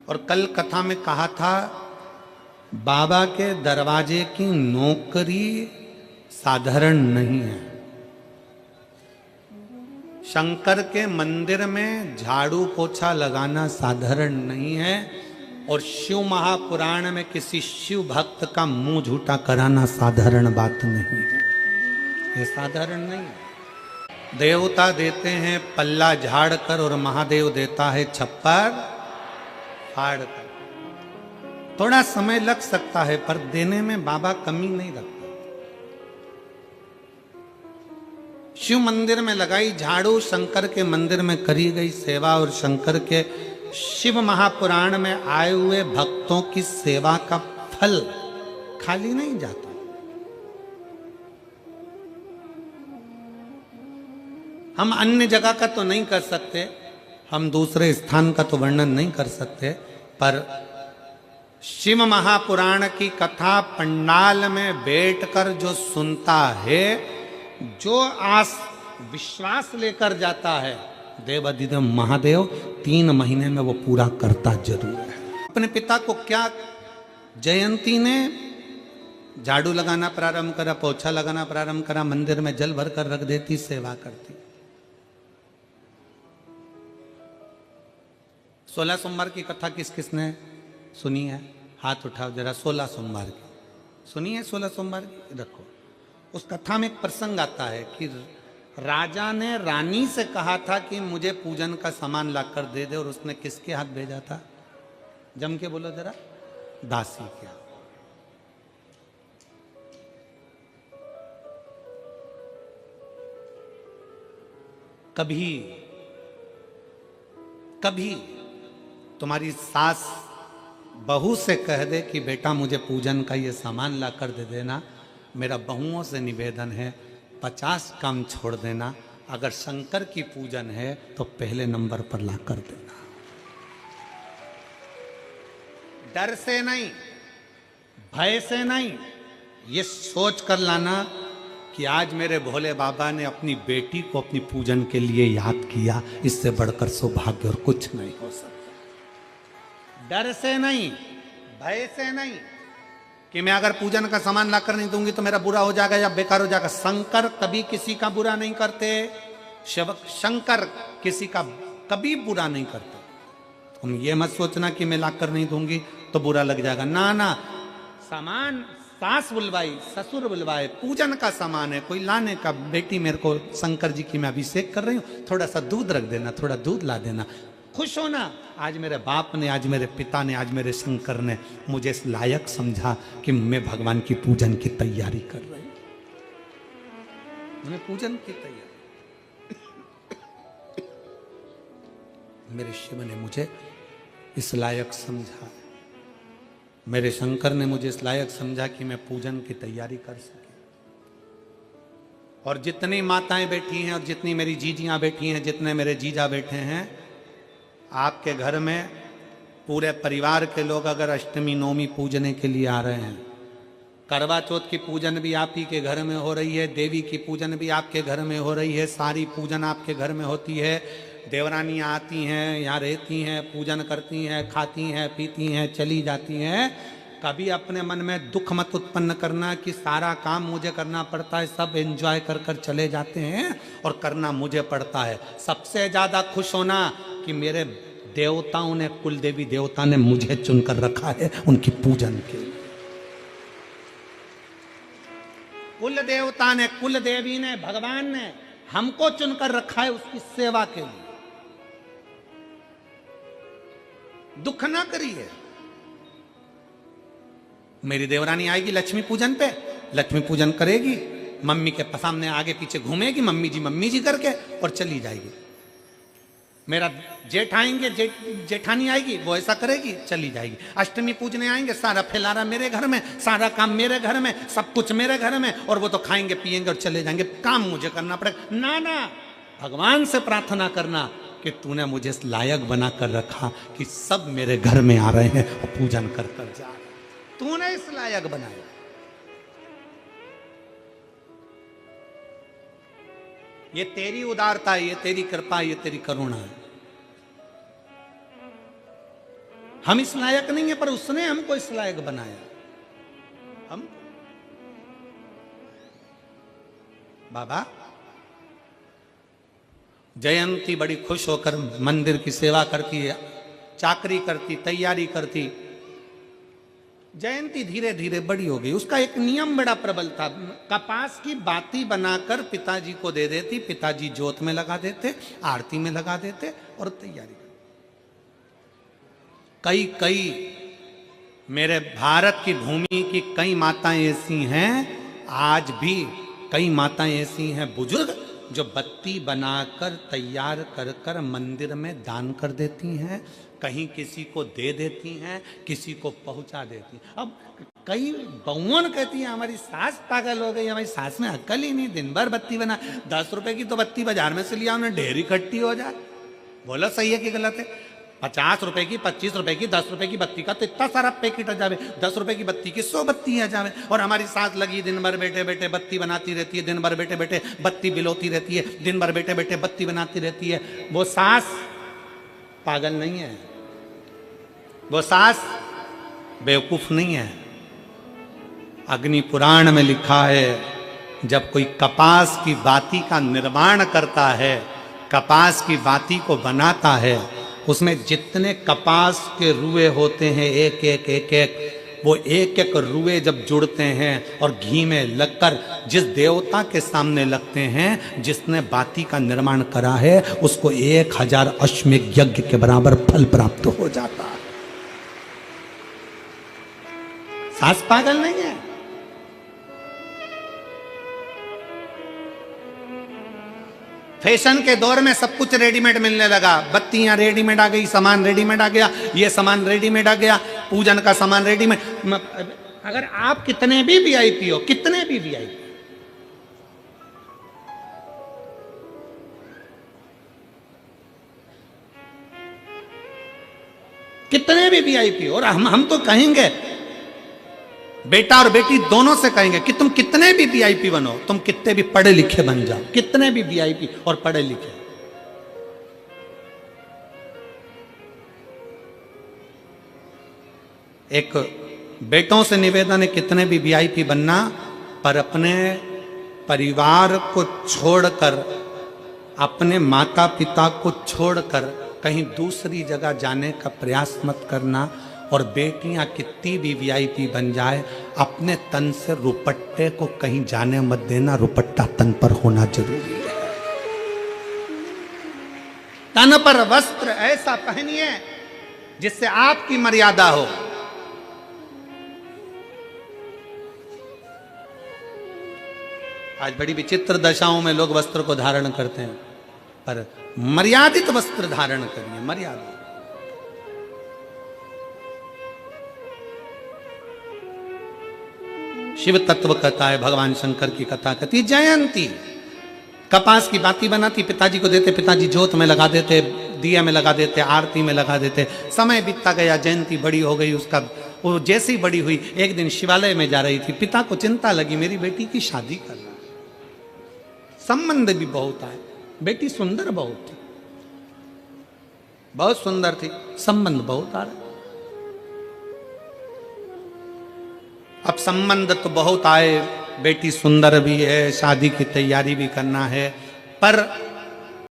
और कल कथा में कहा था बाबा के दरवाजे की नौकरी साधारण नहीं है। शंकर के मंदिर में झाड़ू पोछा लगाना साधारण नहीं है और शिव महापुराण में किसी शिव भक्त का मुंह झूठा कराना साधारण बात नहीं है। ये साधारण नहीं है। देवता देते हैं पल्ला झाड़ कर और महादेव देता है छप्पर फाड़ कर। थोड़ा समय लग सकता है पर देने में बाबा कमी नहीं रखता। शिव मंदिर में लगाई झाड़ू, शंकर के मंदिर में करी गई सेवा और शंकर के शिव महापुराण में आए हुए भक्तों की सेवा का फल खाली नहीं जाता। हम अन्य जगह का तो नहीं कर सकते, हम दूसरे स्थान का तो वर्णन नहीं कर सकते, पर शिव महापुराण की कथा पंडाल में बैठकर जो सुनता है, जो आस विश्वास लेकर जाता है, देवाधिदेव महादेव 3 महीने में वो पूरा करता जरूर है। अपने पिता को क्या जयंती ने झाड़ू लगाना प्रारंभ करा, पोछा लगाना प्रारंभ करा, मंदिर में जल भर कर रख देती, सेवा करती। 16 सोमवार की कथा किस किसने सुनी है? हाथ उठाओ जरा। 16 सोमवार की सुनी है? 16 सोमवार की रखो। उस कथा में एक प्रसंग आता है कि राजा ने रानी से कहा था कि मुझे पूजन का सामान लाकर दे दे, और उसने किसके हाथ भेजा था? जम के बोलो जरा। दासी के हाथ। कभी कभी तुम्हारी सास बहू से कह दे कि बेटा मुझे पूजन का ये सामान ला कर दे देना, मेरा बहुओं से निवेदन है 50 काम छोड़ देना, अगर शंकर की पूजन है तो पहले नंबर पर ला कर देना। डर से नहीं, भय से नहीं, ये सोच कर लाना कि आज मेरे भोले बाबा ने अपनी बेटी को अपनी पूजन के लिए याद किया, इससे बढ़कर सौभाग्य और कुछ नहीं हो सकता। डर से नहीं, भय से नहीं कि मैं अगर पूजन का सामान लाकर नहीं दूंगी तो मेरा बुरा हो जाएगा या बेकार हो जाएगा। शंकर कभी किसी का बुरा नहीं करते, शंकर किसी का कभी बुरा नहीं करते। तुम ये मत सोचना कि मैं लाकर नहीं दूंगी तो बुरा लग जाएगा। ना ना, सामान सास बुलवाई, ससुर बुलवाए, पूजन का सामान है, कोई लाने का, बेटी मेरे को शंकर जी की मैं अभिषेक कर रही हूँ, थोड़ा सा दूध रख देना, थोड़ा दूध ला देना, खुश होना। आज मेरे बाप ने, आज मेरे पिता ने, आज मेरे शंकर ने मुझे इस लायक समझा कि मैं भगवान की पूजन की तैयारी कर रही हूं। मैं पूजन की तैयारी, मेरे शिव ने मुझे इस लायक समझा, मेरे शंकर ने मुझे इस लायक समझा कि मैं पूजन की तैयारी कर सके। और जितनी माताएं बैठी हैं और जितनी मेरी जीजियां बैठी हैं, जितने मेरे जीजा बैठे हैं, आपके घर में पूरे परिवार के लोग अगर अष्टमी नवमी पूजने के लिए आ रहे हैं, करवा चौथ की पूजन भी आप ही के घर में हो रही है, देवी की पूजन भी आपके घर में हो रही है, सारी पूजन आपके घर में होती है, देवरानियाँ आती हैं, यहाँ रहती हैं, पूजन करती हैं, खाती हैं, पीती हैं, चली जाती हैं। कभी अपने मन में दुख मत उत्पन्न करना कि सारा काम मुझे करना पड़ता है, सब एंजॉय कर कर चले जाते हैं और करना मुझे पड़ता है। सबसे ज्यादा खुश होना कि मेरे देवताओं ने, कुल देवी देवता ने मुझे चुनकर रखा है उनकी पूजन के लिए। कुल देवता ने, कुल देवी ने, भगवान ने हमको चुनकर रखा है उसकी सेवा के लिए। दुख ना करिए। मेरी देवरानी आएगी लक्ष्मी पूजन पे, लक्ष्मी पूजन करेगी, मम्मी के सामने आगे पीछे घूमेगी, मम्मी जी करके, और चली जाएगी। मेरा जेठ आएंगे, जेठानी आएगी, वो ऐसा करेगी, चली जाएगी। अष्टमी पूजने आएंगे, सारा फैलारा मेरे घर में, सारा काम मेरे घर में, सब कुछ मेरे घर में, और वो तो खाएंगे पिएंगे और चले जाएंगे, काम मुझे करना पड़ेगा। ना ना, भगवान से प्रार्थना करना कि तूने मुझे इस लायक बना कर रखा कि सब मेरे घर में आ रहे हैं और पूजन कर कर जा रहे हैं, तूने इस लायक बनाया। ये तेरी उदारता है, ये तेरी कृपा है, ये तेरी करुणा है। हम इस लायक नहीं है, पर उसने हमको इस लायक बनाया। हम बाबा जयंती बड़ी खुश होकर मंदिर की सेवा करती है, चाकरी करती, तैयारी करती। जयंती धीरे धीरे बड़ी हो गई। उसका एक नियम बड़ा प्रबल था, कपास की बाती बनाकर पिताजी को दे देती, पिताजी जोत में लगा देते, आरती में लगा देते और तैयारी करते। कई कई मेरे भारत की भूमि की कई माताएं ऐसी हैं, आज भी कई माताएं ऐसी हैं बुजुर्ग, जो बत्ती बनाकर तैयार कर कर मंदिर में दान कर देती हैं, कहीं किसी को दे देती हैं, किसी को पहुंचा देती हैं। अब कई बहुवन कहती हैं हमारी सास पागल हो गई, हमारी सास में अक्ल ही नहीं, दिन भर बत्ती बना, 10 रुपए की तो बत्ती बाजार में से लिया उन्हें, ढेर इकट्ठी हो जाए। बोलो सही है कि गलत है? 50 रुपए की, 25 रुपए की, 10 रुपए की बत्ती का तो इतना सारा पैकेट आ जावे, 10 रुपए की बत्ती की 100 बत्ती आ जावे। और हमारी सास लगी दिन भर बैठे बैठे बत्ती बनाती रहती है, दिन भर बैठे बैठे बत्ती बिलोती रहती है, दिन भर बैठे बैठे बत्ती बनाती रहती है। वो सास पागल नहीं है, वो सास बेवकूफ नहीं है। अग्नि पुराण में लिखा है, जब कोई कपास की बाती का निर्माण करता है, कपास की बाती को बनाता है, उसमें जितने कपास के रुए होते हैं, एक एक एक एक, वो एक एक रुए जब जुड़ते हैं और घी में लगकर जिस देवता के सामने लगते हैं, जिसने बाती का निर्माण करा है, उसको 1000 अश्वमेध यज्ञ के बराबर फल प्राप्त हो जाता है। सास पागल नहीं है। फैशन के दौर में सब कुछ रेडीमेड मिलने लगा, बत्तियां रेडीमेड आ गई, सामान रेडीमेड आ गया, ये सामान रेडीमेड आ गया, पूजन का सामान रेडीमेड। अगर आप कितने भी वीआईपी हो, कितने भी वीआईपी, कितने भी वीआईपी, और हम तो कहेंगे, बेटा और बेटी दोनों से कहेंगे कि तुम कितने भी वीआईपी बनो, तुम कितने भी पढ़े लिखे बन जाओ, कितने भी वीआईपी और पढ़े लिखे। एक बेटों से निवेदन है, कितने भी वीआईपी बनना, पर अपने परिवार को छोड़कर, अपने माता पिता को छोड़कर कहीं दूसरी जगह जाने का प्रयास मत करना। और बेटियां कितनी भी वीआईपी बन जाए, अपने तन से रुपट्टे को कहीं जाने मत देना, रुपट्टा तन पर होना जरूरी है। तन पर वस्त्र ऐसा पहनिए जिससे आपकी मर्यादा हो। आज बड़ी विचित्र दशाओं में लोग वस्त्र को धारण करते हैं, पर मर्यादित वस्त्र धारण करिए, मर्यादा। शिव तत्व कथा है, भगवान शंकर की कथा कहती। जयंती कपास की बाती बनाती, पिताजी को देते, पिताजी जोत में लगा देते, दिया में लगा देते, आरती में लगा देते। समय बीतता गया, जयंती बड़ी हो गई। उसका वो जैसे ही बड़ी हुई, एक दिन शिवालय में जा रही थी, पिता को चिंता लगी, मेरी बेटी की शादी करना, संबंध भी बहुत आए, बेटी सुंदर बहुत थी, बहुत सुंदर थी, संबंध बहुत आ रहे। अब संबंध तो बहुत आए, बेटी सुंदर भी है, शादी की तैयारी भी करना है, पर